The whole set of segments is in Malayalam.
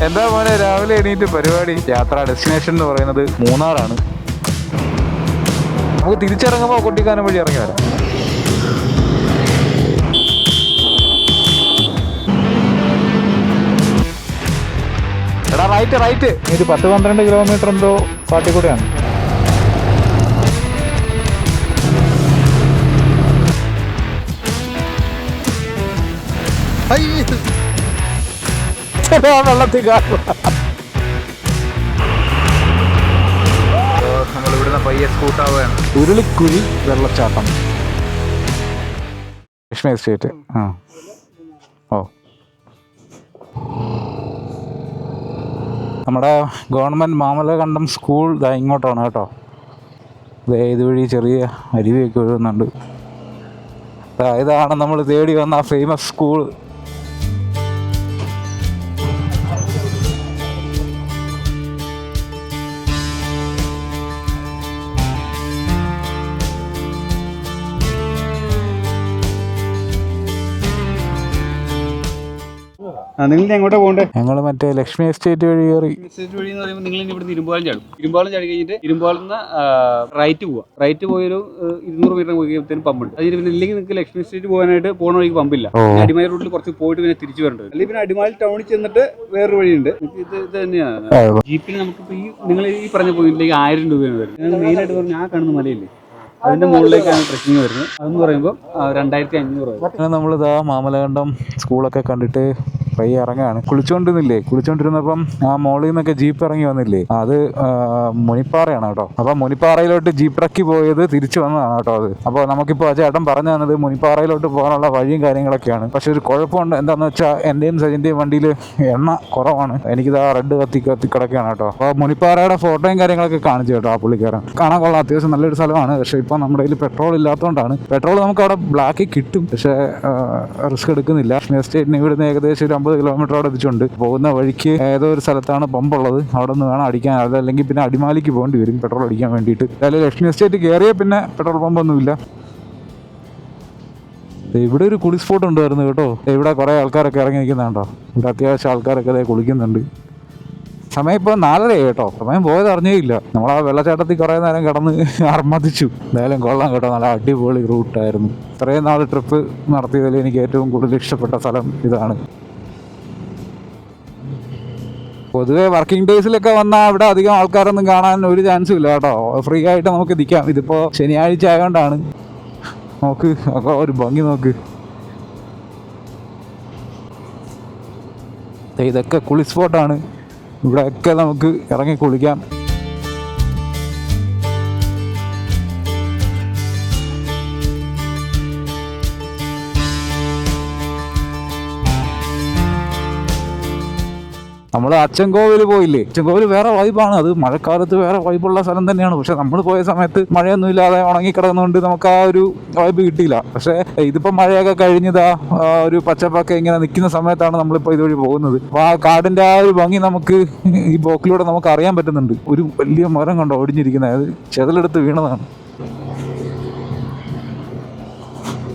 എന്താ മോനെ രാവിലെ എണീറ്റ് പരിപാടി? യാത്രാ ഡെസ്റ്റിനേഷൻ എന്ന് പറയുന്നത് മൂന്നാറാണ്. നമുക്ക് തിരിച്ചിറങ്ങുമ്പോൾ കൊട്ടിക്കാനം വഴി ഇറങ്ങി വരാം. എടാ റൈറ്റ് റൈറ്റ്. ഒരു 10-12 കിലോമീറ്റർ എന്തോ കാട്ടിക്കൂടെയാണ്. വെള്ളത്തിൽ നമ്മൾ ഇവിടുന്ന് പയ്യെ സ്കൂട്ടാവുകയാണ്. ഉരുളിക്കുഴി വെള്ളച്ചാട്ടം, ലക്ഷ്മി എസ്റ്റേറ്റ്. ഓ നമ്മുടെ ഗവൺമെൻറ് മാമലകണ്ടം സ്കൂൾ ഇതാ ഇങ്ങോട്ടാണ് കേട്ടോ. ഇതുവഴി ചെറിയ അരുവിയൊക്കെ ഒഴുകുന്നുണ്ട്. ഇതാണ് നമ്മൾ തേടി വന്ന ഫേമസ് സ്കൂൾ. നിങ്ങൾ എങ്ങോട്ടാ പോകണ്ടേ? ഞങ്ങൾ മറ്റേ ലക്ഷ്മി എസ്റ്റേറ്റ് വഴി കയറി. എസ്റ്റേറ്റ് വഴി എന്ന് പറയുമ്പോൾ നിങ്ങൾ ഇവിടെ ഇരുമ്പാലം ചാടും. ഇരുമ്പാലം ചാടി കഴിഞ്ഞിട്ട് ഇരുമ്പാലം നിന്ന് റൈറ്റ് പോവുക. റൈറ്റ് പോയൊരു 200 മീറ്റർ പോയി പമ്പുണ്ട്. അതിന് പിന്നെ ഇല്ലെങ്കിൽ നിങ്ങൾക്ക് ലക്ഷ്മി എസ്റ്റേറ്റ് പോകാനായിട്ട് പോണ വഴിക്ക് പമ്പില്ല. അടിമാലി റൂട്ടിൽ കുറച്ച് പോയിട്ട് പിന്നെ തിരിച്ചു വരേണ്ടത്. അല്ലെങ്കിൽ പിന്നെ അടിമാലി ടൗണിൽ ചെന്നിട്ട് വേറൊരു വഴിയുണ്ട്. ഇത് തന്നെയാണ്. ജീപ്പിന് നമുക്കിപ്പോൾ ഈ പറഞ്ഞ പോയിന്റിലേക്ക് 1000 രൂപയാണ് വരുന്നത്. ഞങ്ങൾ മെയിനായിട്ട് പറഞ്ഞാൽ ആ കാണുന്ന മലയില്ലേ, അതിന്റെ മുകളിലേക്കാണ് ട്രക്കിങ് വരുന്നത്. അതെന്ന് പറയുമ്പോൾ 2500. നമ്മളിതാ മാമലകണ്ടം സ്കൂളൊക്കെ കണ്ടിട്ട് പയ്യെ ഇറങ്ങാണ്. കുളിച്ചോണ്ടിരുന്നപ്പം ആ മോളിൽ നിന്നൊക്കെ ജീപ്പ് ഇറങ്ങി വന്നില്ലേ, അത് മുനിപ്പാറയാണ് കേട്ടോ. അപ്പൊ മുനിപ്പാറയിലോട്ട് ജീപ്പ് ഇറക്കി പോയത് തിരിച്ചു വന്നതാണ് കേട്ടോ അത്. അപ്പോൾ നമുക്കിപ്പോൾ ആ ചേട്ടൻ പറഞ്ഞു തന്നത് മുനിപ്പാറയിലോട്ട് പോകാനുള്ള വഴിയും കാര്യങ്ങളൊക്കെയാണ്. പക്ഷെ ഒരു കുഴപ്പമുണ്ട്. എന്താണെന്ന് വെച്ചാൽ എന്റെയും സജിന്റെയും വണ്ടിയിൽ എണ്ണ കുറവാണ്. എനിക്കിതാ റെഡ് കത്തി കിടക്കുകയാണ് കേട്ടോ. അപ്പോൾ മുനിപ്പാറയുടെ ഫോട്ടോയും കാര്യങ്ങളൊക്കെ കാണിച്ചു കേട്ടോ ആ പുള്ളിക്കാരൻ. കാണാൻ കൊള്ളാം, അത്യാവശ്യം നല്ലൊരു സ്ഥലമാണ്. പക്ഷെ ഇപ്പൊ നമ്മുടെ കയ്യിൽ പെട്രോൾ ഇല്ലാത്തതുകൊണ്ടാണ്. പെട്രോൾ നമുക്ക് അവിടെ ബ്ലാക്കിൽ കിട്ടും, പക്ഷെ റിസ്ക് എടുക്കുന്നില്ല. എസ്റ്റേറ്റിന് ഇവിടുന്ന് ഏകദേശം ഒരു 50 കിലോമീറ്റർ അവിടെ എത്തിച്ചുണ്ട്. പോകുന്ന വഴിക്ക് ഏതോ ഒരു സ്ഥലത്താണ് പമ്പുള്ളത്, അവിടെ നിന്ന് വേണം അടിക്കാൻ. അതല്ലെങ്കിൽ പിന്നെ അടിമാലിക്ക് പോകേണ്ടി വരും പെട്രോൾ അടിക്കാൻ വേണ്ടിയിട്ട്. അതായത് ലക്ഷ്മി എസ്റ്റേറ്റ് കയറിയ പിന്നെ പെട്രോൾ പമ്പൊന്നുമില്ല. ഇവിടെ ഒരു കുളി സ്പോട്ട് ഉണ്ടായിരുന്നു കേട്ടോ. ഇവിടെ കുറേ ആൾക്കാരൊക്കെ ഇറങ്ങി നിൽക്കുന്നുണ്ടോ. ഇവിടെ അത്യാവശ്യം ആൾക്കാരൊക്കെ അതേ കുളിക്കുന്നുണ്ട്. സമയം ഇപ്പോൾ 4:30 കേട്ടോ. സമയം പോയത് അറിഞ്ഞേയില്ല. നമ്മൾ ആ വെള്ളച്ചാട്ടത്തിൽ കുറേ നേരം കിടന്ന് അർമ്മതിച്ചു. എന്തായാലും കൊള്ളാം കേട്ടോ, നല്ല അടിപൊളി റൂട്ടായിരുന്നു. ഇത്രയും നാൾ ട്രിപ്പ് നടത്തിയതിൽ എനിക്ക് ഏറ്റവും കൂടുതൽ ഇഷ്ടപ്പെട്ട സ്ഥലം ഇതാണ്. പൊതുവെ വർക്കിംഗ് ഡേയ്സിലൊക്കെ വന്നാൽ ഇവിടെ അധികം ആൾക്കാരൊന്നും കാണാൻ ഒരു ചാൻസും ഇല്ല കേട്ടോ. ഫ്രീ ആയിട്ട് നമുക്ക് നിൽക്കാം. ഇതിപ്പോൾ ശനിയാഴ്ച ആയതുകൊണ്ടാണ്. നോക്ക് ഒക്കെ ഒരു ഭംഗി നോക്ക്. ഇതൊക്കെ കുളി സ്പോട്ടാണ്. ഇവിടെയൊക്കെ നമുക്ക് ഇറങ്ങി കുളിക്കാം. നമ്മൾ അച്ചൻകോവിൽ പോയില്ലേ, അച്ചൻകോവിൽ വേറെ വൈബാണ്. അത് മഴക്കാലത്ത് വേറെ വൈബുള്ള സ്ഥലം തന്നെയാണ്. പക്ഷെ നമ്മൾ പോയ സമയത്ത് മഴയൊന്നും ഇല്ലാതെ ഉണങ്ങിക്കിടന്നുകൊണ്ട് നമുക്ക് ആ ഒരു വൈബ് കിട്ടിയില്ല. പക്ഷെ ഇതിപ്പോൾ മഴയൊക്കെ കഴിഞ്ഞതാ ഒരു പച്ചപ്പൊക്കെ ഇങ്ങനെ നിൽക്കുന്ന സമയത്താണ് നമ്മളിപ്പോൾ ഇതുവഴി പോകുന്നത്. അപ്പോൾ ആ കാടിൻ്റെ ആ ഒരു ഭംഗി നമുക്ക് ഈ ബ്ലോക്കിലൂടെ നമുക്ക് അറിയാൻ പറ്റുന്നുണ്ട്. ഒരു വലിയ മരം കണ്ടോ ഒടിഞ്ഞിരിക്കുന്നത്, അത് ചെതലെടുത്ത് വീണതാണ്.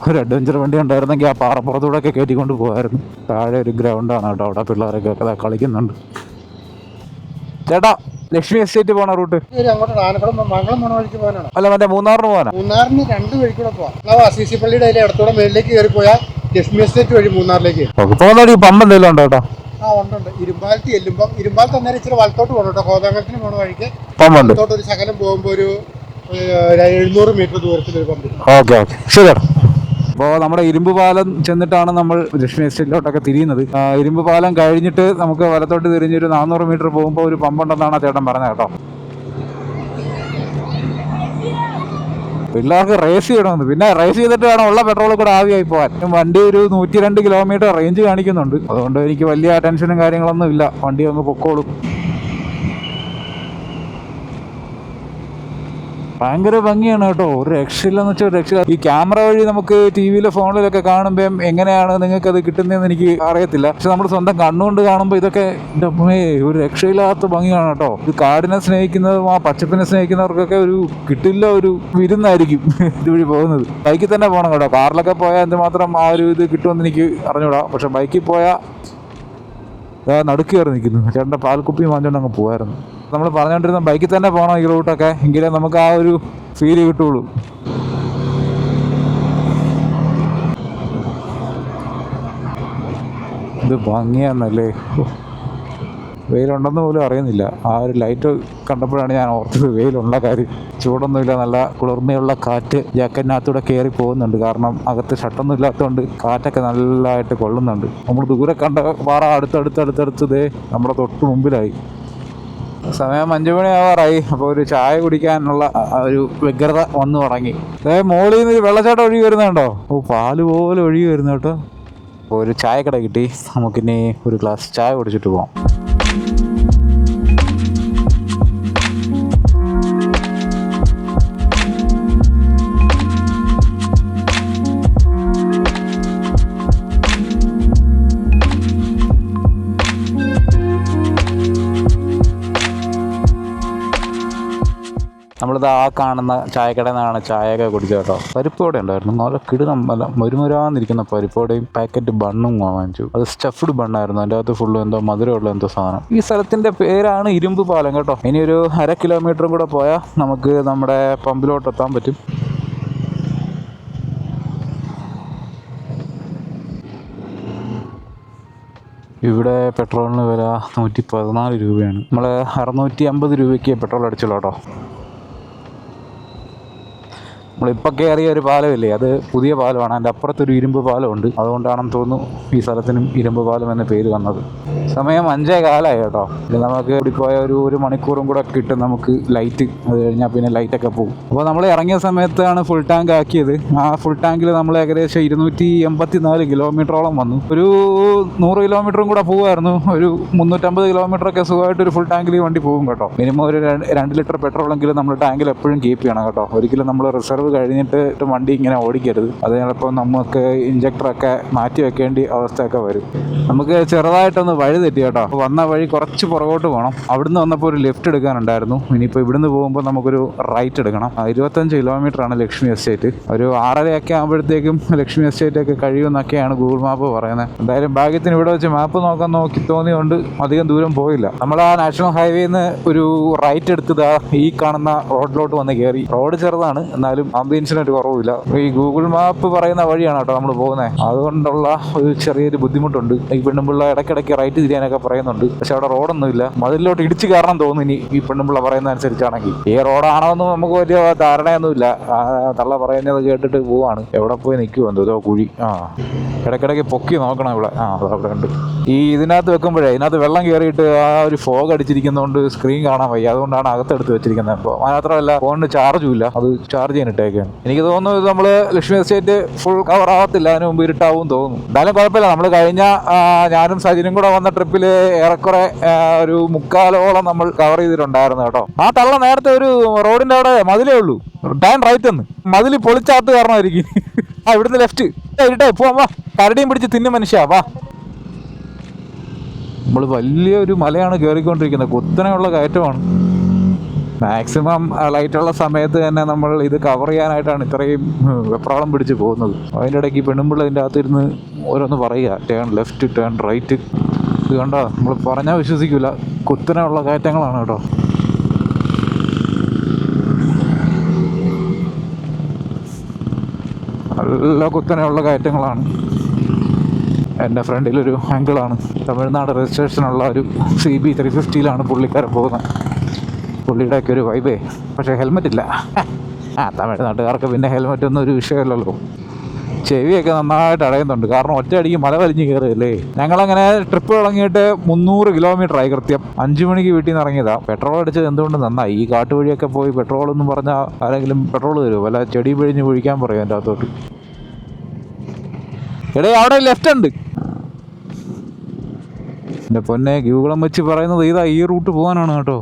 ഒരു അഡ്വഞ്ചർ വണ്ടി ഉണ്ടായിരുന്നെങ്കിൽ ആ പാറപ്പുറത്തൂടെ ഒക്കെ കയറ്റിക്കൊണ്ട് പോകായിരുന്നു. താഴെ ഒരു ഗ്രൗണ്ടാണ് കേട്ടോ, അവിടെ പിള്ളേരൊക്കെ കളിക്കുന്നുണ്ട്. ചേട്ടാ, ലക്ഷ്മി എസ്റ്റേറ്റ് പോണ റൂട്ട് അല്ല മറ്റേ മൂന്നാറിന് പോകാനാ? മൂന്നാറിന് 2 വഴിക്കൂടെ പോവാം. സിസി പള്ളിയുടെ അതിലെ ഇടത്തോടെ മേളിലേക്ക് കയറി പോയാൽ ലക്ഷ്മി എസ്റ്റേറ്റ് വഴി മൂന്നാറിലേക്ക് പോകുന്ന പമ്പ് എന്തെങ്കിലും ഉണ്ടോ കേട്ടോ? ഉണ്ട്. ഇരുമ്പാലത്ത് ചെല്ലുമ്പോൾ ഇരുമ്പാലത്ത് അന്നേരം ഇച്ചിരി വലത്തോട്ട് പോകണം കേട്ടോ. കോതമംഗലത്തിന് പോണ വഴിക്ക് പമ്പുണ്ട്. ഒരു ശകലം പോകുമ്പോൾ ഒരു 700 മീറ്റർ ദൂരത്തിലൊരു പമ്പ്. ഓക്കെ ഓക്കെ ശരി. അപ്പോൾ നമ്മുടെ ഇരുമ്പ് പാലം ചെന്നിട്ടാണ് നമ്മൾ ലക്ഷ്മി എസ്റ്റേറ്റിലോട്ടൊക്കെ തിരിയുന്നത്. ഇരുമ്പ് പാലം കഴിഞ്ഞിട്ട് നമുക്ക് വലത്തോട്ട് തിരിഞ്ഞൊരു 400 മീറ്റർ പോകുമ്പോൾ ഒരു പമ്പുണ്ടെന്നാണ് ചേട്ടൻ പറഞ്ഞത് കേട്ടോ. പിള്ളേർക്ക് റേസ് ചെയ്യണമെന്ന്. പിന്നെ റേസ് ചെയ്തിട്ട് വേണം ഉള്ള പെട്രോൾ കൂടെ ആവിയായി പോകാൻ. വണ്ടി ഒരു 102 കിലോമീറ്റർ റേഞ്ച് കാണിക്കുന്നുണ്ട്. അതുകൊണ്ട് എനിക്ക് വലിയ ടെൻഷനും കാര്യങ്ങളൊന്നും ഇല്ല. വണ്ടി അങ്ങ് പൊക്കോളും. ഭയങ്കര ഭംഗിയാണ് കേട്ടോ. ഒരു രക്ഷയില്ലെന്ന് വെച്ചാൽ ഒരു രക്ഷ. ഈ ക്യാമറ വഴി നമുക്ക് ടി-വിയിലും ഫോണിലൊക്കെ കാണുമ്പോൾ എങ്ങനെയാണ് നിങ്ങൾക്ക് അത് കിട്ടുന്നതെന്ന് എനിക്ക് അറിയത്തില്ല. പക്ഷെ നമ്മൾ സ്വന്തം കണ്ണുകൊണ്ട് കാണുമ്പോൾ ഇതൊക്കെ ഒരു രക്ഷയില്ലാത്ത ഭംഗിയാണ് കേട്ടോ. ഇത് കാടിനെ സ്നേഹിക്കുന്നതും ആ പച്ചപ്പിനെ സ്നേഹിക്കുന്നവർക്കൊക്കെ ഒരു കിട്ടില്ല, ഒരു വിരുന്നായിരിക്കും ഇതുവഴി പോകുന്നത്. ബൈക്കിൽ തന്നെ പോകണം കേട്ടോ. കാറിലൊക്കെ പോയാൽ എന്തുമാത്രം ആ ഒരു ഇത് കിട്ടുമെന്ന് എനിക്ക് അറിഞ്ഞൂടാ. പക്ഷെ ബൈക്കിൽ പോയാൽ നടുക്ക് കയറി നിൽക്കുന്നു. ചേട്ടൻ്റെ പാൽക്കുപ്പി വാങ്ങിച്ചുകൊണ്ട് അങ്ങ് പോകായിരുന്നു. നമ്മൾ പറഞ്ഞുകൊണ്ടിരുന്ന ബൈക്കിൽ തന്നെ പോകണം ഈ റൂട്ടൊക്കെ, എങ്കിലേ നമുക്ക് ആ ഒരു ഫീല് കിട്ടുള്ളൂ. ഇത് ഭംഗിയാന്നല്ലേ. വെയിലുണ്ടെന്ന് പോലും അറിയുന്നില്ല. ആ ഒരു ലൈറ്റ് കണ്ടപ്പോഴാണ് ഞാൻ ഓർത്തത് വെയിലുള്ള കാര്യം. ചൂടൊന്നുമില്ല, നല്ല കുളിർമയുള്ള കാറ്റ് ജാക്കറ്റിനകത്തൂടെ കയറി പോകുന്നുണ്ട്. കാരണം അകത്ത് ഷട്ടൊന്നും ഇല്ലാത്തതുകൊണ്ട് കാറ്റൊക്കെ നല്ലതായിട്ട് കൊള്ളുന്നുണ്ട്. നമ്മൾ ദൂരെ കണ്ട പാറ അടുത്തടുത്ത് ദേ നമ്മുടെ തൊട്ട് മുമ്പിലായി. സമയം 5 മണി ആവാറായി. അപ്പോൾ ഒരു ചായ കുടിക്കാനുള്ള ഒരു വ്യഗ്രത വന്നു തുടങ്ങി. മോളിൽ നിന്ന് വെള്ളച്ചാട്ടം ഒഴുകി വരുന്നുണ്ടോ? പാല് പോലെ ഒഴുകി വരുന്നു കേട്ടോ. അപ്പോൾ ഒരു ചായക്കട കിട്ടി. നമുക്കിനി ഒരു ഗ്ലാസ് ചായ കുടിച്ചിട്ട് പോകാം. നമ്മളിത് ആ കാണുന്ന ചായക്കടയിൽ നിന്നാണ് ചായയൊക്കെ കുടിച്ചത് കേട്ടോ. പരിപ്പോടെ ഉണ്ടായിരുന്നു, നല്ല കിടുന്ന മരുമരാന്നിരിക്കുന്ന പരിപ്പോടെയും പാക്കറ്റ് ബണ്ണും വാങ്ങിച്ചു. അത് സ്റ്റഫ്ഡ് ബണ്ണായിരുന്നു. അതിൻ്റെ അകത്ത് ഫുള്ളും എന്തോ മധുരമുള്ള എന്തോ സാധനം. ഈ സ്ഥലത്തിൻ്റെ പേരാണ് ഇരുമ്പ് പാലം കേട്ടോ. ഇനി ഒരു 1/2 കിലോമീറ്ററും കൂടെ പോയാൽ നമുക്ക് നമ്മുടെ പമ്പിലോട്ട് എത്താൻ പറ്റും. ഇവിടെ പെട്രോളിന് വില 114 രൂപയാണ്. നമ്മൾ 650 രൂപയ്ക്ക് പെട്രോൾ അടിച്ചുള്ളൂ കേട്ടോ. നമ്മളിപ്പോൾ കയറിയ ഒരു പാലമില്ലേ, അത് പുതിയ പാലമാണ്. അതിൻ്റെ അപ്പുറത്തൊരു ഇരുമ്പ് പാലമുണ്ട്. അതുകൊണ്ടാണെന്ന് തോന്നുന്നു ഈ സ്ഥലത്തിനും ഇരുമ്പ് പാലം എന്ന പേര് വന്നത്. സമയം 5:15 കേട്ടോ. ഇനി നമുക്ക് ഇവിടെ പോയ ഒരു മണിക്കൂറും കൂടെ കിട്ടും നമുക്ക് ലൈറ്റ്. അത് കഴിഞ്ഞാൽ പിന്നെ ലൈറ്റൊക്കെ പോകും. അപ്പോൾ നമ്മൾ ഇറങ്ങിയ സമയത്താണ് ഫുൾ ടാങ്ക് ആക്കിയത്. ആ ഫുൾ ടാങ്കിൽ നമ്മൾ ഏകദേശം 284 കിലോമീറ്ററോളം വന്നു. ഒരു 100 കിലോമീറ്ററും കൂടെ പോകുമായിരുന്നു. ഒരു 350 കിലോമീറ്ററൊക്കെ സുഖമായിട്ട് ഒരു ഫുൾ ടാങ്കിൽ വണ്ടി പോകും കേട്ടോ. മിനിമം ഒരു 2 ലിറ്റർ പെട്രോളെങ്കിലും നമ്മൾ ടാങ്കിൽ എപ്പോഴും കീപ്പ് ചെയ്യണം കേട്ടോ. ഒരിക്കലും നമ്മൾ റിസർവ് കഴിഞ്ഞിട്ട് വണ്ടി ഇങ്ങനെ ഓടിക്കരുത്. അത് ചിലപ്പോൾ നമുക്ക് ഇഞ്ചക്ടറൊക്കെ മാറ്റി വെക്കേണ്ട അവസ്ഥയൊക്കെ വരും. നമുക്ക് ചെറുതായിട്ടൊന്ന് വഴി തെറ്റി കേട്ടോ. വന്ന വഴി കുറച്ച് പുറകോട്ട് പോകണം. അവിടുന്ന് വന്നപ്പോൾ ഒരു ലെഫ്റ്റ് എടുക്കാനുണ്ടായിരുന്നു. ഇനിയിപ്പോൾ ഇവിടുന്ന് പോകുമ്പോൾ നമുക്കൊരു റൈറ്റ് എടുക്കണം. 25 കിലോമീറ്ററാണ് ലക്ഷ്മി എസ്റ്റേറ്റ്. ഒരു 6:30 ആകുമ്പോഴത്തേക്കും ലക്ഷ്മി എസ്റ്റേറ്റ് ഒക്കെ കഴിയുമെന്നൊക്കെയാണ് ഗൂഗിൾ മാപ്പ് പറയുന്നത്. എന്തായാലും ഭാഗ്യത്തിന് ഇവിടെ വെച്ച് മാപ്പ് നോക്കി തോന്നിയുകൊണ്ട് അധികം ദൂരം പോയില്ല. നമ്മൾ ആ നാഷണൽ ഹൈവേന്ന് ഒരു റൈറ്റ് എടുത്തത് ഈ കാണുന്ന റോഡിലോട്ട് വന്ന് കയറി. റോഡ് ചെറുതാണ്, എന്നാലും ആംബിയൻസിന് ഒരു കുറവില്ല. ഈ ഗൂഗിൾ മാപ്പ് പറയുന്ന വഴിയാണ് കേട്ടോ നമ്മൾ പോകുന്നത്. അതുകൊണ്ടുള്ള ഒരു ചെറിയൊരു ബുദ്ധിമുട്ടുണ്ട്. ഈ പെണ്ണുമ്പിള്ള ഇടയ്ക്കിടയ്ക്ക് റൈറ്റ് തിരിയാനൊക്കെ പറയുന്നുണ്ട്. പക്ഷെ അവിടെ റോഡൊന്നുമില്ല. മതിലോട്ട് ഇടിച്ച് കയറണം തോന്നുന്നു ഇനി ഈ പെണ്ണുമ്പിള്ള പറയുന്ന അനുസരിച്ചാണെങ്കിൽ. ഈ റോഡാണോ എന്ന് നമുക്ക് വലിയ ധാരണയൊന്നുമില്ല. തള്ള പറയുന്നത് കേട്ടിട്ട് പോവാണ്. എവിടെ പോയി നിൽക്കുമോ എന്തോ കുഴി. ഇടയ്ക്കിടയ്ക്ക് പൊക്കി നോക്കണം ഇവിടെ. അവിടെ ഉണ്ട്. ഈ ഇതിനകത്ത് വെക്കുമ്പോഴേ ഇതിനകത്ത് വെള്ളം കയറിയിട്ട് ആ ഒരു ഫോഗ് അടിച്ചിരിക്കുന്നതുകൊണ്ട് സ്ക്രീൻ കാണാൻ വയ്യ. അതുകൊണ്ടാണ് അകത്തെടുത്ത് വെച്ചിരിക്കുന്നത്. അപ്പോൾ മാത്രമല്ല ഫോണിന് ചാർജും ഇല്ല. അത് ചാർജ് ചെയ്യാൻ ഇട്ടേക്കാണ്. എനിക്ക് തോന്നുന്നു ഇത് നമ്മൾ ലക്ഷ്മി എസ്റ്റേറ്റ് ഫുൾ കവർ ആവത്തില്ല. അതിന് മുമ്പ് ഇരുട്ടാവും തോന്നുന്നു. എന്തായാലും കുഴപ്പമില്ല. നമ്മൾ കഴിഞ്ഞ ഞാനും സജിനും കൂടെ വന്ന ട്രിപ്പിൽ ഏറെക്കുറെ ഒരു 3/4 നമ്മൾ കവർ ചെയ്തിട്ടുണ്ടായിരുന്നു കേട്ടോ. ആ തള്ള നേരത്തെ ഒരു റോഡിന്റെ അവിടെ മതിലേ ഉള്ളൂ. ടേൺ റൈറ്റ് എന്ന് മതിൽ പൊളിച്ചാത്ത് കാരണമായിരിക്കും. ഇവിടുന്ന് ലെഫ്റ്റ് ഇരുട്ടേ പോവാ. കരടിയും പിടിച്ച് തിന്നു മനുഷ്യ വാ. നമ്മൾ വലിയൊരു മലയാണ് കയറിക്കൊണ്ടിരിക്കുന്നത്. കുത്തനെയുള്ള കയറ്റമാണ്. മാക്സിമം ലൈറ്റുള്ള സമയത്ത് തന്നെ നമ്മൾ ഇത് കവർ ചെയ്യാനായിട്ടാണ് ഇത്രയും വെപ്രാളം പിടിച്ച് പോകുന്നത്. അതിൻ്റെ ഇടയ്ക്ക് പെണ്ണുമ്പിള്ള ഇതിൻ്റെ അകത്തിരുന്ന് ഓരോന്ന് പറയുക. Turn left, turn right. ഇത് കണ്ടോ, നമ്മൾ പറഞ്ഞാൽ വിശ്വസിക്കില്ല. കുത്തനെയുള്ള കയറ്റങ്ങളാണ് കേട്ടോ. നല്ല കുത്തനെയുള്ള കയറ്റങ്ങളാണ്. എൻ്റെ ഫ്രണ്ടിലൊരു അങ്കിളാണ്. തമിഴ്നാട് രജിസ്ട്രേഷനുള്ള ഒരു CB 350 പുള്ളിക്കാരൻ പോകുന്നത്. പുള്ളിയുടെയൊക്കെ ഒരു വൈബേ. പക്ഷേ ഹെൽമെറ്റ് ഇല്ല. തമിഴ്നാട്ടുകാർക്ക് പിന്നെ ഹെൽമെറ്റ് ഒന്നും ഒരു വിഷയമല്ലല്ലോ. ചെവിയൊക്കെ നന്നായിട്ട് അടയുന്നുണ്ട്. കാരണം ഒറ്റയടിക്ക് മല വലിഞ്ഞ് കയറുകയല്ലേ. ഞങ്ങളങ്ങനെ ട്രിപ്പ് തുടങ്ങിയിട്ട് 300 കിലോമീറ്ററായി. കൃത്യം 5 മണിക്ക് വീട്ടിൽ നിന്ന് ഇറങ്ങിയതാണ്. പെട്രോൾ അടിച്ചത് എന്തുകൊണ്ട് നന്നായി. ഈ കാട്ടുവഴിയൊക്കെ പോയി പെട്രോൾ എന്ന് പറഞ്ഞാൽ ആരെങ്കിലും പെട്രോൾ തരുമോ? വല്ല ചെടി പിഴിഞ്ഞ് ഒഴിക്കാൻ പറയും എൻ്റെ അകത്തോട്ട്. എടേ അവിടെ ലെഫ്റ്റ് ഉണ്ട്. എൻ്റെ പൊന്നെ, ഗൂഗിളം വെച്ച് പറയുന്നത് ഇതാ ഈ റൂട്ട് പോകാനാണ് കേട്ടോ.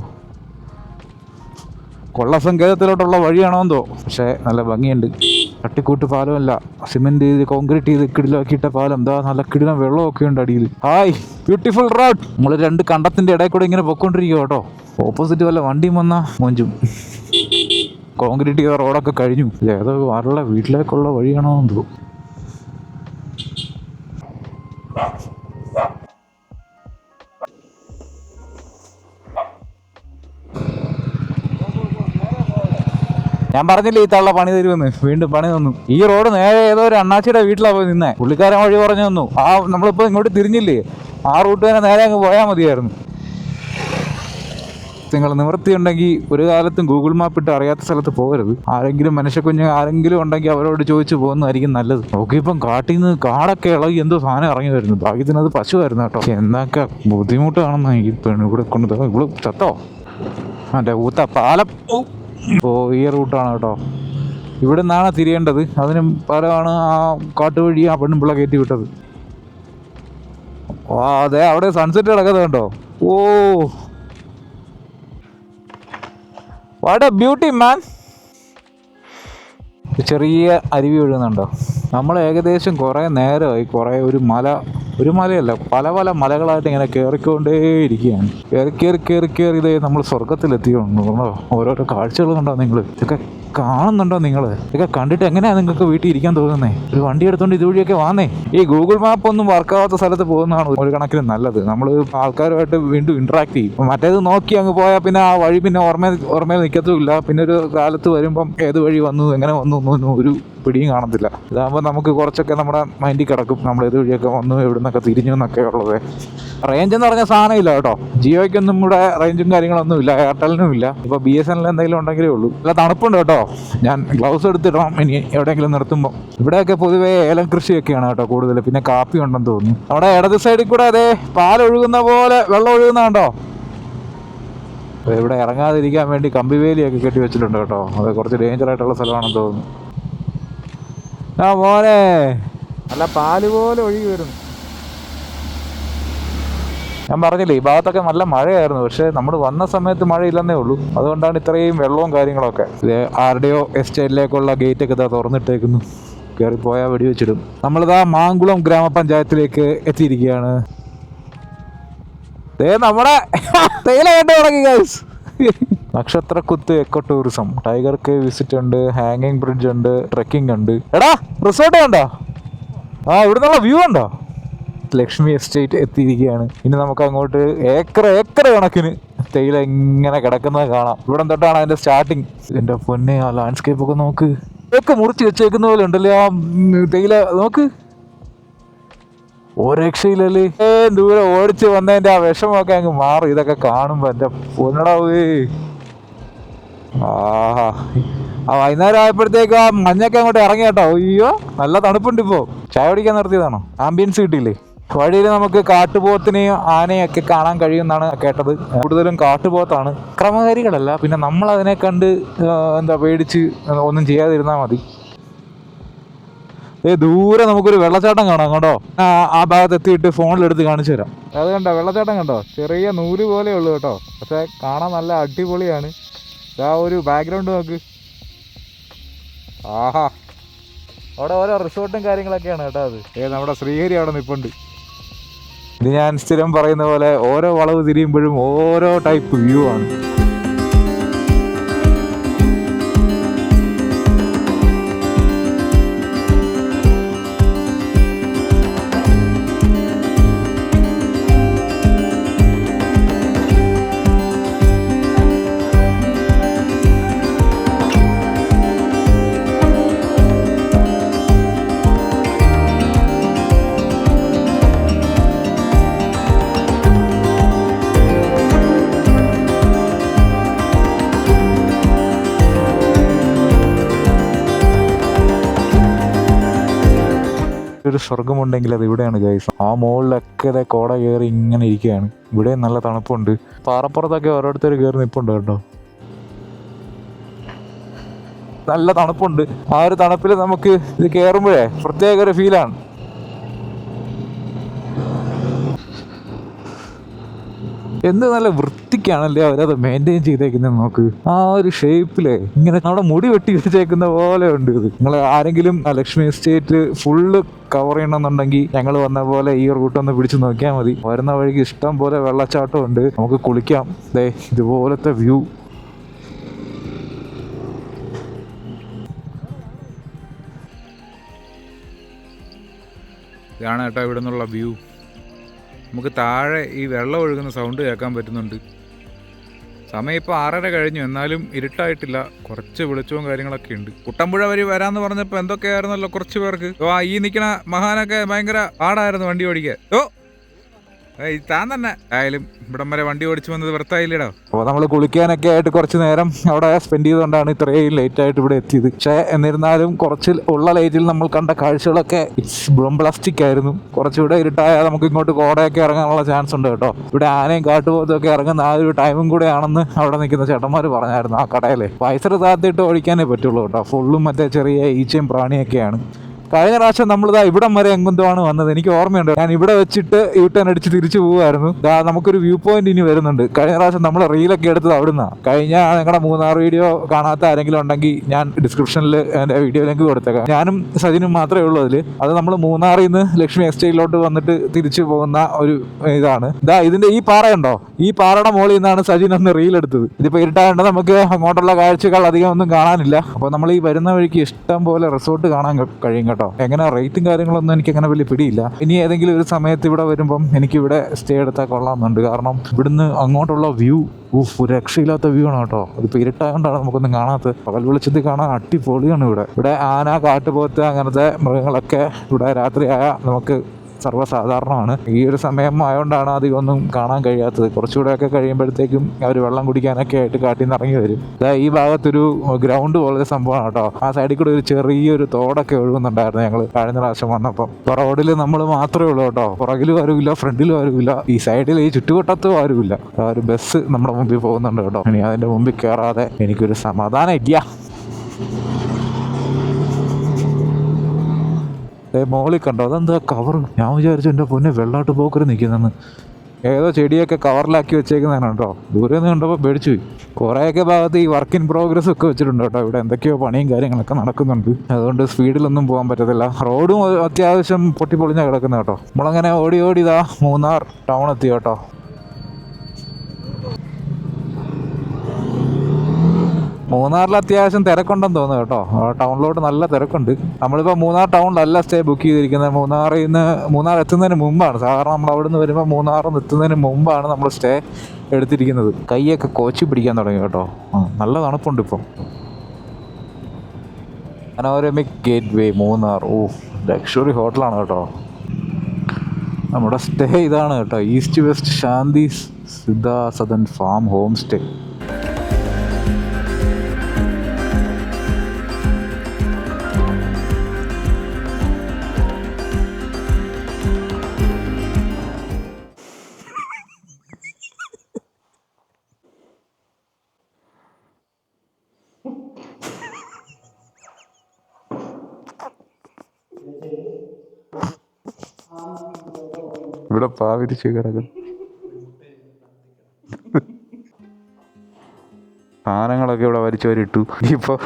കൊള്ളസങ്കേതത്തിലോട്ടുള്ള വഴിയാണോ എന്തോ. പക്ഷേ നല്ല ഭംഗിയുണ്ട്. തട്ടിക്കൂട്ട് പാലമല്ല, സിമെന്റ് ചെയ്ത് കോൺക്രീറ്റ് ചെയ്ത് കിടിലാക്കിയിട്ട പാലം. എന്താ നല്ല കിടിലം വെള്ളമൊക്കെ ഉണ്ട് അടിയിൽ. Hi beautiful road. നമ്മൾ 2 കണ്ടത്തിന്റെ ഇടയിൽ കൂടെ ഇങ്ങനെ പൊക്കോണ്ടിരിക്കുക കേട്ടോ. ഓപ്പോസിറ്റ് വല്ല വണ്ടിയും വന്നാ മോഞ്ചും. കോൺക്രീറ്റ് ചെയ്ത റോഡൊക്കെ കഴിഞ്ഞു. ഏതോ ആരുടെ വീട്ടിലേക്കുള്ള വഴിയാണോ എന്തോ. ഞാൻ പറഞ്ഞില്ലേ ഈ തള്ള പണി തരുമെന്ന്, വീണ്ടും പണി തന്നു. ഈ റോഡ് നേരെ ഏതോ ഒരു അണ്ണാച്ചിയുടെ വീട്ടിലാണ് പോയി നിന്നേ. പുള്ളിക്കാരൻ വഴി പറഞ്ഞു തന്നു. ആ നമ്മളിപ്പോൾ ഇങ്ങോട്ട് തിരിഞ്ഞില്ലേ, ആ റൂട്ട് തന്നെ നേരെ അങ്ങ് പോയാൽ മതിയായിരുന്നു. നിങ്ങൾ നിവൃത്തിയുണ്ടെങ്കിൽ ഒരു കാലത്തും ഗൂഗിൾ മാപ്പ് ഇട്ട് അറിയാത്ത സ്ഥലത്ത് പോകരുത്. ആരെങ്കിലും മനുഷ്യക്കുഞ്ഞ് ആരെങ്കിലും ഉണ്ടെങ്കിൽ അവരോട് ചോദിച്ചു പോകുന്നതായിരിക്കും നല്ലത്. നോക്കിയപ്പം കാട്ടിൽ നിന്ന് കാടൊക്കെ ഇളകി എന്തോ സാധനം ഇറങ്ങി വരുന്നു. ഭാഗ്യത്തിനത് പശുവായിരുന്നു കേട്ടോ. എന്നൊക്കെ ബുദ്ധിമുട്ടാണെന്ന് ഈ പെണ്ണ് ഇവിടെ കൊണ്ട് ഇവിടെ ചത്തോ എൻ്റെ ഊത്ത പാലം. ഓ ഈ റൂട്ടാണ് കേട്ടോ. ഇവിടെ നിന്നാണ് തിരിയേണ്ടത്. അതിനും പലമാണ് ആ കാട്ടുവഴി ആ പെണ്ണുമ്പിള്ള കയറ്റി വിട്ടത്. ഓ അതെ അവിടെ സൺസെറ്റ് കിടക്കുന്നത് കണ്ടോ. ഓ വാട്ട് എ ബ്യൂട്ടി മാൻ. ചെറിയ അരുവി ഒഴുകുന്നുണ്ടോ. നമ്മൾ ഏകദേശം കുറേ നേരമായി ഒരു മലയല്ല പല മലകളായിട്ട് ഇങ്ങനെ കയറിക്കൊണ്ടേ ഇരിക്കുകയാണ്. കയറി ഇതേ നമ്മൾ സ്വർഗത്തിലെത്തിയുണ്ടോ. ഓരോരോ കാഴ്ചകൾ കണ്ടോ നിങ്ങൾ. ഇതൊക്കെ കാണുന്നുണ്ടോ നിങ്ങൾ? ഇതൊക്കെ കണ്ടിട്ട് എങ്ങനെയാണ് നിങ്ങൾക്ക് വീട്ടിൽ ഇരിക്കാൻ തോന്നുന്നേ? ഒരു വണ്ടി എടുത്തോണ്ട് ഇതുവഴിയൊക്കെ വാന്നേ. ഈ ഗൂഗിൾ മാപ്പ് ഒന്നും വർക്കാവാത്ത സ്ഥലത്ത് പോകുന്നതാണ് ഒരു കണക്കിന് നല്ലത്. നമ്മൾ ആൾക്കാരുമായിട്ട് വീണ്ടും ഇന്ററാക്ട് ചെയ്യും. മറ്റേത് നോക്കി അങ്ങ് പോയാൽ പിന്നെ ആ വഴി പിന്നെ ഓർമ്മയിൽ നിൽക്കത്തുമില്ല. പിന്നെ ഒരു കാലത്ത് വരുമ്പം ഏത് വഴി വന്നു എങ്ങനെ വന്നു ഒന്നും ഒരു പിടിയും കാണത്തില്ല. ഇതാകുമ്പോൾ നമുക്ക് കുറച്ചൊക്കെ നമ്മുടെ മൈൻഡിൽ കിടക്കും. നമ്മൾ ഏത് വഴിയൊക്കെ വന്നു എവിടെ നിന്നൊക്കെ തിരിഞ്ഞു എന്നൊക്കെ ഉള്ളത്. റേഞ്ച് എന്ന് പറഞ്ഞ സാധനം ഇല്ല കേട്ടോ. ജിയോയ്ക്കൊന്നും ഇവിടെ റേഞ്ചും കാര്യങ്ങളൊന്നും ഇല്ല, എയർടെലിനും ഇല്ല. ഇപ്പോൾ BSNL എന്തെങ്കിലും ഉണ്ടെങ്കിലേ ഉള്ളൂ. നല്ല തണുപ്പുണ്ട് കേട്ടോ. ഞാൻ ഗ്ലൗസ് എടുത്തിടണം ഇനി എവിടെയെങ്കിലും നിർത്തുമ്പോൾ. ഇവിടെയൊക്കെ പൊതുവേ ഏലം കൃഷിയൊക്കെയാണ് കേട്ടോ കൂടുതൽ. പിന്നെ കാപ്പി ഉണ്ടെന്ന് തോന്നുന്നു. അവിടെ ഇടത് സൈഡിൽ കൂടെ അതേ പാലൊഴുകുന്ന പോലെ വെള്ളം ഒഴുകുന്നുണ്ടോ. ഇവിടെ ഇറങ്ങാതിരിക്കാൻ വേണ്ടി കമ്പിവേലിയൊക്കെ കെട്ടി വെച്ചിട്ടുണ്ട് കേട്ടോ. അത് കുറച്ച് ഡേഞ്ചർ ആയിട്ടുള്ള സ്ഥലമാണെന്ന് തോന്നുന്നു. ആ മോനെ നല്ല പാല് പോലെ ഒഴുകി വരുന്നു. ഞാൻ പറഞ്ഞില്ലേ ഈ ഭാഗത്തൊക്കെ നല്ല മഴയായിരുന്നു. പക്ഷെ നമ്മൾ വന്ന സമയത്ത് മഴയില്ലെന്നേ ഉള്ളൂ. അതുകൊണ്ടാണ് ഇത്രയും വെള്ളവും കാര്യങ്ങളൊക്കെ. ഇത് ആരുടെയോ എസ്റ്റേറ്റിലേക്കുള്ള ഗേറ്റൊക്കെ ഇതാ തുറന്നിട്ടേക്കുന്നു. കയറിപ്പോയാൽ വെടിവെച്ചിടും. നമ്മളിതാ മാങ്കുളം ഗ്രാമപഞ്ചായത്തിലേക്ക് എത്തിയിരിക്കുകയാണ്. നമ്മുടെ തേയില കണ്ടു തുടങ്ങി ഗൈസ്. നക്ഷത്രക്കുത്ത് eco tourism, tiger cave visit ഉണ്ട്, ഹാങ്ങിങ് ബ്രിഡ്ജ് ഉണ്ട്, ട്രെക്കിംഗ് ഉണ്ട്. എടാ റിസോർട്ട് കണ്ടോ? ആ ഇവിടുന്നുള്ള വ്യൂ ഉണ്ടോ? ലക്ഷ്മി എസ്റ്റേറ്റ് എത്തിയിരിക്കുകയാണ്. ഇനി നമുക്ക് അങ്ങോട്ട് ഏക്കർ കണക്കിന് തേയില ഇങ്ങനെ കിടക്കുന്നത് കാണാം. ഇവിടെ തൊട്ടാണ് അതിന്റെ സ്റ്റാർട്ടിങ്. എന്റെ പൊന്നെ ആ ലാൻഡ്സ്കേപ്പ് ഒക്കെ നോക്ക്. ഒക്കെ മുറിച്ച് വെച്ചേക്കുന്ന പോലെ ഉണ്ടല്ലേ ആ തേയില. നോക്ക് ഒരു രക്ഷയില്ലല്ലേ. ദൂരെ ഓടിച്ച് വന്നതിന്റെ ആ വിഷമൊക്കെ അങ്ങ് മാറും ഇതൊക്കെ കാണുമ്പോ. എന്റെ പൊന്നടാവേ. ആഹാ ആ വൈകുന്നേരം ആയപ്പോഴത്തേക്ക് ആ മഞ്ഞൊക്കെ അങ്ങോട്ട് ഇറങ്ങി കേട്ടോ. അയ്യോ നല്ല തണുപ്പുണ്ട്. ഇപ്പോ ചായ കുടിക്കാൻ നിർത്തിയതാണോ? ആംബിയൻസ് കിട്ടിയില്ലേ? വഴിയിൽ നമുക്ക് കാട്ടുപോത്തിനെയും ആനയൊക്കെ കാണാൻ കഴിയുമെന്നാണ് കേട്ടത്. കൂടുതലും കാട്ടുപോത്താണ്, ക്രമകാരികളല്ല. പിന്നെ നമ്മൾ അതിനെ കണ്ട് പേടിച്ച് ഒന്നും ചെയ്യാതിരുന്നാൽ മതി. ദൂരെ നമുക്കൊരു വെള്ളച്ചാട്ടം കാണാം കേട്ടോ. ആ ഭാഗത്ത് എത്തിയിട്ട് ഫോണിലെടുത്ത് കാണിച്ചു തരാം. അത് കണ്ടോ വെള്ളച്ചാട്ടം കണ്ടോ? ചെറിയ നൂല് പോലെ ഉള്ളു കേട്ടോ. പക്ഷെ കാണാൻ നല്ല അടിപൊളിയാണ്. ആ ഒരു ബാക്ക്ഗ്രൗണ്ട് നോക്ക്. ആഹാ അവിടെ ഓരോ റിസോർട്ടും കാര്യങ്ങളൊക്കെയാണ് കേട്ടോ. അത് നമ്മുടെ ശ്രീഹരി അവിടെ നിൽപ്പുണ്ട്. ഇത് ഞാൻ സ്ഥിരം പറയുന്ന പോലെ ഓരോ വളവ് തിരിയുമ്പോഴും ഓരോ ടൈപ്പ് വ്യൂ ആണ്. ഒരു സ്വർഗമുണ്ടെങ്കിൽ അത് ഇവിടെയാണ് ഗൈസ്. ആ മുകളിലൊക്കെ കോട കയറി ഇങ്ങനെ ഇരിക്കുകയാണ്. ഇവിടെ നല്ല തണുപ്പുണ്ട്. പാറപ്പുറത്തൊക്കെ ഓരോരുത്തർ കയറി നിൽപ്പുണ്ട് കേട്ടോ. നല്ല തണുപ്പുണ്ട്. ആ ഒരു തണുപ്പിൽ നമുക്ക് ഇത് കയറുമ്പോഴേ പ്രത്യേക ഒരു ഫീലാണ്. എന്ത് നല്ല വൃത്തിക്കാണല്ലേ അവരത് മെയിൻറ്റെയിൻ ചെയ്തേക്കുന്നത്. നോക്ക് ആ ഒരു ഷേപ്പിലെ ഇങ്ങനെ നമ്മുടെ മുടി വെട്ടി വെച്ചേക്കുന്ന പോലെ ഉണ്ട് ഇത്. നിങ്ങൾ ആരെങ്കിലും ലക്ഷ്മി എസ്റ്റേറ്റ് ഫുള്ള് കവർ ചെയ്യണമെന്നുണ്ടെങ്കിൽ ഞങ്ങൾ വന്ന പോലെ ഈ റൂട്ടൊന്ന് പിടിച്ച് നോക്കിയാൽ മതി. വരുന്ന വഴിക്ക് ഇഷ്ടം പോലെ വെള്ളച്ചാട്ടം ഉണ്ട്, നമുക്ക് കുളിക്കാം. ദേ ഇതുപോലത്തെ വ്യൂ. ഇതാണ് കേട്ടോ ഇവിടെ നിന്നുള്ള വ്യൂ. നമുക്ക് താഴെ ഈ വെള്ളം ഒഴുകുന്ന സൗണ്ട് കേൾക്കാൻ പറ്റുന്നുണ്ട്. സമയം ഇപ്പോൾ 6:30 കഴിഞ്ഞു, എന്നാലും ഇരുട്ടായിട്ടില്ല. കുറച്ച് വെളിച്ചവും കാര്യങ്ങളൊക്കെ ഉണ്ട്. കുട്ടമ്പുഴ വഴി വരാന്ന് പറഞ്ഞപ്പോൾ എന്തൊക്കെയായിരുന്നല്ലോ കുറച്ച് പേർക്ക്. ഈ നിൽക്കുന്ന മഹാനൊക്കെ ഭയങ്കര പാടായിരുന്നു വണ്ടി ഓടിക്കാൻ. താൻ തന്നെ ആയാലും ഇവിടം വരെ വണ്ടി ഓടിച്ചു വന്നത് വൃത്തായില്ലടോ. അപ്പോൾ നമ്മൾ കുളിക്കാനൊക്കെ ആയിട്ട് കുറച്ച് നേരം അവിടെ സ്പെൻഡ് ചെയ്തുകൊണ്ടാണ് ഇത്രയും ലേറ്റ് ആയിട്ട് ഇവിടെ എത്തിയത്. പക്ഷേ എന്നിരുന്നാലും കുറച്ച് ഉള്ള ലൈറ്റിൽ നമ്മൾ കണ്ട കാഴ്ചകളൊക്കെ ബ്രംബ്ലാസ്റ്റിക് ആയിരുന്നു. കുറച്ചുകൂടെ ഇരുട്ടായാൽ നമുക്ക് ഇങ്ങോട്ട് കോടയൊക്കെ ഇറങ്ങാനുള്ള ചാൻസ് ഉണ്ട് കേട്ടോ. ഇവിടെ ആനയും കാട്ടുപോത്തൊക്കെ ഇറങ്ങുന്ന ആ ഒരു ടൈമും കൂടെ ആണെന്ന് അവിടെ നിൽക്കുന്ന ചേട്ടന്മാർ പറഞ്ഞായിരുന്നു ആ കടയിൽ. പൈസ താത്തിട്ട് ഓടിക്കാനേ പറ്റുള്ളൂ കേട്ടോ. ഫുള്ളും മറ്റേ ചെറിയ ഈച്ചയും പ്രാണിയൊക്കെയാണ്. കഴിഞ്ഞ പ്രാവശ്യം നമ്മളിതാ ഇവിടം വരെ എങ്കുന്തമാണ് വന്നത്. എനിക്ക് ഓർമ്മയുണ്ട്, ഞാൻ ഇവിടെ വെച്ചിട്ട് യൂട്ടേൺ അടിച്ച് തിരിച്ചു പോകുമായിരുന്നു. നമുക്കൊരു വ്യൂ പോയിന്റ് ഇനി വരുന്നുണ്ട്. കഴിഞ്ഞ പ്രാവശ്യം നമ്മൾ റീലൊക്കെ എടുത്തത് അവിടുന്ന്. കഴിഞ്ഞ നിങ്ങളുടെ മൂന്നാർ വീഡിയോ കാണാത്ത ആരെങ്കിലും ഉണ്ടെങ്കിൽ ഞാൻ ഡിസ്ക്രിപ്ഷനിൽ എൻ്റെ വീഡിയോ ലിങ്ക് കൊടുത്തേക്കാം. ഞാനും സജിനും മാത്രമേ ഉള്ളൂ അതിൽ. അത് നമ്മൾ മൂന്നാറിൽ നിന്ന് ലക്ഷ്മി എസ്റ്റേറ്റിലോട്ട് വന്നിട്ട് തിരിച്ചു പോകുന്ന ഒരു ഇതാണ്. ഇതിന്റെ ഈ പാറയുണ്ടോ, ഈ പാറയുടെ മുകളിൽ നിന്നാണ് സജിൻ ഒന്ന് റീൽ എടുത്തത്. ഇതിപ്പോൾ ഇരുട്ടായതുകൊണ്ട് നമുക്ക് അങ്ങോട്ടുള്ള കാഴ്ചകൾ അധികം ഒന്നും കാണാനില്ല. അപ്പോൾ നമ്മൾ ഈ വരുന്ന വഴിക്ക് ഇഷ്ടം പോലെ റിസോർട്ട് കാണാൻ കഴിയും കേട്ടോ. എങ്ങനെ റേറ്റും കാര്യങ്ങളൊന്നും എനിക്ക് അങ്ങനെ വലിയ പിടിയില്ല. ഇനി ഏതെങ്കിലും ഒരു സമയത്ത് ഇവിടെ വരുമ്പം എനിക്കിവിടെ സ്റ്റേ എടുത്താൽ കൊള്ളാമെന്നുണ്ട്. കാരണം ഇവിടുന്ന് അങ്ങോട്ടുള്ള വ്യൂ രക്ഷയില്ലാത്ത വ്യൂ ആണ് കേട്ടോ. അതിപ്പോൾ ഇരുട്ടായതുകൊണ്ടാണ് നമുക്കൊന്നും കാണാത്തത്. പകൽ വെളിച്ചത്തിൽ കാണാൻ അടിപൊളിയാണ് ഇവിടെ. ആന, കാട്ടുപോത്ത് അങ്ങനത്തെ മൃഗങ്ങളൊക്കെ ഇവിടെ രാത്രിയായാൽ നമുക്ക് സർവ്വസാധാരണമാണ്. ഈ ഒരു സമയം ആയതുകൊണ്ടാണ് അധികം ഒന്നും കാണാൻ കഴിയാത്തത്. കുറച്ചുകൂടെയൊക്കെ കഴിയുമ്പോഴത്തേക്കും അവർ വെള്ളം കുടിക്കാനൊക്കെ ആയിട്ട് കാട്ടിൽ നിന്ന് ഇറങ്ങി വരും. ഈ ഭാഗത്തൊരു ഗ്രൗണ്ട് പോലത്തെ സംഭവമാണ് കേട്ടോ. ആ സൈഡിൽ കൂടെ ഒരു ചെറിയൊരു തോടൊക്കെ ഒഴുകുന്നുണ്ടായിരുന്നു ഞങ്ങൾ കഴിഞ്ഞ പ്രാവശ്യം വന്നപ്പം. ഇപ്പോൾ റോഡിൽ നമ്മൾ മാത്രമേ ഉള്ളൂ കേട്ടോ. പുറകിലും ആരുമില്ല, ഫ്രണ്ടിലും ആരുമില്ല, ഈ സൈഡിൽ ഈ ചുറ്റുവട്ടത്തും ആരുമില്ല. ഒരു ബസ് നമ്മുടെ മുമ്പിൽ പോകുന്നുണ്ട് കേട്ടോ. ഇനി അതിൻ്റെ മുമ്പിൽ കയറാതെ എനിക്കൊരു സമാധാനം ഇല്ല. മോളിൽ കണ്ടോ, അതെന്താ കവർ? ഞാൻ വിചാരിച്ചു എൻ്റെ പൊന്നെ വെള്ളാട്ട് പോക്കര് നിൽക്കുന്നെന്ന്. ഏതോ ചെടിയൊക്കെ കവറിലാക്കി വെച്ചേക്കുന്നതാണ് കേട്ടോ. ദൂരെ നിന്ന് കണ്ടപ്പോൾ പേടിച്ചു പോയി. കുറേയൊക്കെ ഭാഗത്ത് ഈ വർക്ക് ഇൻ പ്രോഗ്രസ് ഒക്കെ വെച്ചിട്ടുണ്ട് കേട്ടോ. ഇവിടെ എന്തൊക്കെയോ പണിയും കാര്യങ്ങളൊക്കെ നടക്കുന്നുണ്ട്. അതുകൊണ്ട് സ്പീഡിലൊന്നും പോകാൻ പറ്റത്തില്ല. റോഡും അത്യാവശ്യം പൊട്ടിപ്പൊളിഞ്ഞാൽ കിടക്കുന്നത് കേട്ടോ. നമ്മളങ്ങനെ ഓടി ഇതാ മൂന്നാർ ടൗൺ എത്തി കേട്ടോ. മൂന്നാറിൽ അത്യാവശ്യം തിരക്കുണ്ടെന്ന് തോന്നുന്നു കേട്ടോ. ടൗണിലോട്ട് നല്ല തിരക്കുണ്ട്. നമ്മളിപ്പോൾ മൂന്നാർ ടൗണിലല്ല സ്റ്റേ ബുക്ക് ചെയ്തിരിക്കുന്നത്. മൂന്നാർ എത്തുന്നതിന് മുമ്പാണ്. സാധാരണ നമ്മൾ അവിടെ നിന്ന് വരുമ്പോൾ മൂന്നാറിൽ എത്തുന്നതിന് മുമ്പാണ് നമ്മൾ സ്റ്റേ എടുത്തിരിക്കുന്നത്. കൈയൊക്കെ കോച്ചി പിടിക്കാൻ തുടങ്ങി കേട്ടോ. നല്ല തണുപ്പുണ്ട് ഇപ്പം. Panoramic gateway Munnar. Luxury ഹോട്ടലാണ് കേട്ടോ. നമ്മുടെ സ്റ്റേ ഇതാണ് കേട്ടോ. East west Shanti Siddha Sadan farm home stay. ഇവിടെ പാവിരിച്ച് കിടക്കും. സാധനങ്ങളൊക്കെ ഇവിടെ വലിച്ചവരിട്ടു. ഇപ്പോൾ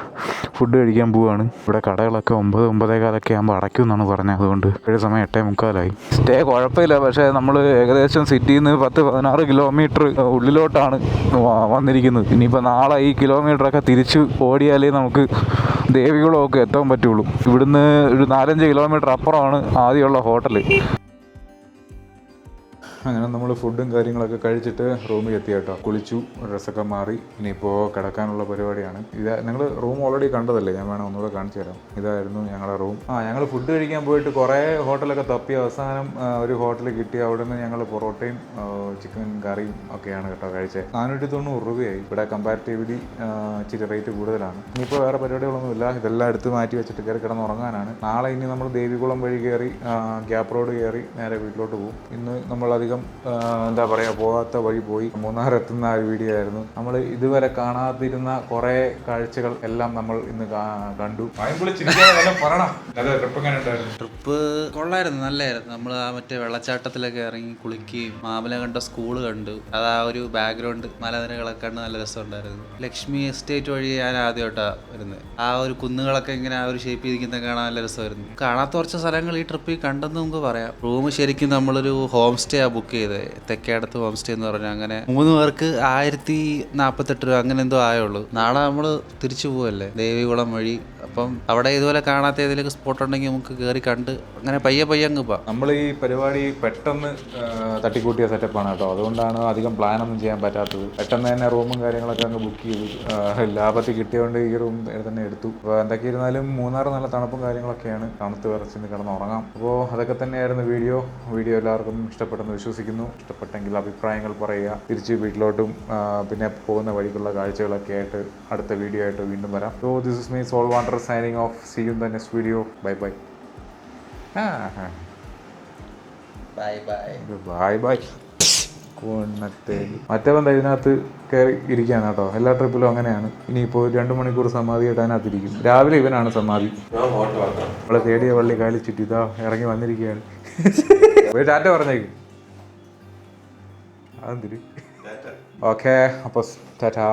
ഫുഡ് കഴിക്കാൻ പോവാണ്. ഇവിടെ കടകളൊക്കെ 9-9:15 ആകുമ്പോൾ അടയ്ക്കുമെന്നാണ് പറഞ്ഞത്. അതുകൊണ്ട് ഒരു സമയം 8:45. സ്റ്റേ കുഴപ്പമില്ല. പക്ഷേ നമ്മൾ ഏകദേശം സിറ്റിയിൽ നിന്ന് 10-16 കിലോമീറ്റർ ഉള്ളിലോട്ടാണ് വന്നിരിക്കുന്നത്. ഇനിയിപ്പോൾ നാളെ ഈ കിലോമീറ്ററൊക്കെ തിരിച്ച് ഓടിയാലേ നമുക്ക് ദേവികുളമൊക്കെ എത്താൻ പറ്റുള്ളൂ. ഇവിടുന്ന് ഒരു 4-5 കിലോമീറ്റർ അപ്പുറമാണ് ആദ്യമുള്ള ഹോട്ടൽ. അങ്ങനെ നമ്മൾ ഫുഡും കാര്യങ്ങളൊക്കെ കഴിച്ചിട്ട് റൂമിൽ എത്തി കേട്ടോ. കുളിച്ചു, ഡ്രസ്സൊക്കെ മാറി. ഇനിയിപ്പോൾ കിടക്കാനുള്ള പരിപാടിയാണ്. നിങ്ങൾ റൂം ഓൾറെഡി കണ്ടതല്ലേ, ഞാൻ വേണം ഒന്നുകൂടെ കാണിച്ചു തരാം. ഇതായിരുന്നു ഞങ്ങളുടെ റൂം. ഞങ്ങൾ ഫുഡ് കഴിക്കാൻ പോയിട്ട് കുറേ ഹോട്ടലൊക്കെ തപ്പി അവസാനം ഒരു ഹോട്ടൽ കിട്ടി. അവിടെ നിന്ന് ഞങ്ങൾ പൊറോട്ടയും ചിക്കൻ കറിയും ഒക്കെയാണ് കേട്ടോ കഴിച്ചത്. 490 രൂപയായി. ഇവിടെ കമ്പാരിറ്റീവ്ലി ഇച്ചിരി റേറ്റ് കൂടുതലാണ്. ഇനിയിപ്പോൾ വേറെ പരിപാടികളൊന്നുമില്ല. ഇതെല്ലാം എടുത്ത് മാറ്റി വെച്ചിട്ട് കയറി കിടന്ന് ഉറങ്ങാനാണ്. നാളെ ഇനി നമ്മൾ ദേവികുളം വഴി കയറി ഗ്യാപ്പ് റോഡ് കയറി നേരെ വീട്ടിലോട്ട് പോകും. ഇന്ന് നമ്മളധികം എന്താ പറയുക, പോകാത്ത വഴി പോയി മൂന്നാർ എത്തുന്ന ആ ഒരു വീഡിയോ ആയിരുന്നു. നമ്മൾ ഇതുവരെ കാണാതിരുന്ന കുറേ കാഴ്ചകൾ എല്ലാം നമ്മൾ ഇന്ന് കണ്ടു. ട്രിപ്പ് കൊള്ളായിരുന്നു, നല്ലായിരുന്നു. നമ്മൾ ആ മറ്റേ വെള്ളച്ചാട്ടത്തിലൊക്കെ ഇറങ്ങി കുളിക്കുകയും മാമല കണ്ട സ്കൂള് കണ്ടു. അത് ആ ഒരു ബാക്ക്ഗ്രൗണ്ട് മലനിരകളൊക്കെ കണ്ട് നല്ല രസമുണ്ടായിരുന്നു. ലക്ഷ്മി എസ്റ്റേറ്റ് വഴി ഞാൻ ആദ്യമായിട്ടാണ് വരുന്നത്. ആ ഒരു കുന്നുകളൊക്കെ ഇങ്ങനെ ആ ഒരു ഷേപ്പ് ചെയ്തിരിക്കുന്ന കാണാൻ നല്ല രസമായിരുന്നു. കാണാത്ത കുറച്ച് സ്ഥലങ്ങൾ ഈ ട്രിപ്പിൽ കണ്ടെന്ന് നമുക്ക് പറയാം. റൂം ശരിക്കും നമ്മളൊരു ഹോം സ്റ്റേ സ്റ്റേ ആ ബുക്ക് ചെയ്തത്, തെക്കേടത്ത് ഹോം സ്റ്റേ എന്ന് പറഞ്ഞു. അങ്ങനെ 3 പേർക്ക് 1048 രൂപ അങ്ങനെ എന്തോ ആയുള്ളൂ. നാളെ നമ്മൾ തിരിച്ചു പോവല്ലേ ദേവികുളം വഴി. അപ്പം അവിടെ ഇതുപോലെ കാണാത്ത ഏതെങ്കിലും സ്പോട്ട് ഉണ്ടെങ്കിൽ നമുക്ക് കയറി കണ്ട് അങ്ങനെ പയ്യെ അങ്ങ് പോവാം. നമ്മൾ ഈ പരിപാടി പെട്ടെന്ന് തട്ടിക്കൂട്ടിയ സെറ്റപ്പാണ് കേട്ടോ. അതുകൊണ്ടാണ് അധികം പ്ലാനൊന്നും ചെയ്യാൻ പറ്റാത്തത്. പെട്ടെന്ന് തന്നെ റൂമും കാര്യങ്ങളൊക്കെ അങ്ങ് ബുക്ക് ചെയ്തു. ലാഭത്തിൽ കിട്ടിയതുകൊണ്ട് ഈ റൂം തന്നെ എടുത്തു. അപ്പോൾ എന്തൊക്കെ ഇരുന്നാലും മൂന്നാർ നല്ല തണുപ്പും കാര്യങ്ങളൊക്കെയാണ്. തണുത്ത് വിറച്ചിന്ന് കിടന്ന് ഉറങ്ങാം. അപ്പോൾ അതൊക്കെ തന്നെയായിരുന്നു വീഡിയോ എല്ലാവർക്കും ഇഷ്ടപ്പെട്ടെന്ന് വിശ്വസിക്കുന്നു. ഇഷ്ടപ്പെട്ടെങ്കിൽ അഭിപ്രായങ്ങൾ പറയുക. തിരിച്ച് വീട്ടിലോട്ടും പിന്നെ പോകുന്ന വഴിക്കുള്ള കാഴ്ചകളൊക്കെ ആയിട്ട് അടുത്ത വീഡിയോ ആയിട്ട് വീണ്ടും വരാം. So this is me soul wander signing off. See you in the next video. Bye bye. Bye. മറ്റവൻ ഇതിനകത്ത് കയറി ഇരിക്കുകയാണ് കേട്ടോ. എല്ലാ ട്രിപ്പിലും അങ്ങനെയാണ്. ഇനിയിപ്പോൾ 2 മണിക്കൂർ സമാധി ഇടാനകത്തിരിക്കും. രാവിലെ ഇവനാണ് സമാധി. നമ്മളെ തേടിയ വള്ളി കാലിച്ചിട്ട് ഇതാ ഇറങ്ങി വന്നിരിക്കുകയാണ്. ഒരു ടാറ്റ പറഞ്ഞേക്ക്. അതെന്തിരി? ഓക്കെ, അപ്പോൾ ടാറ്റാ.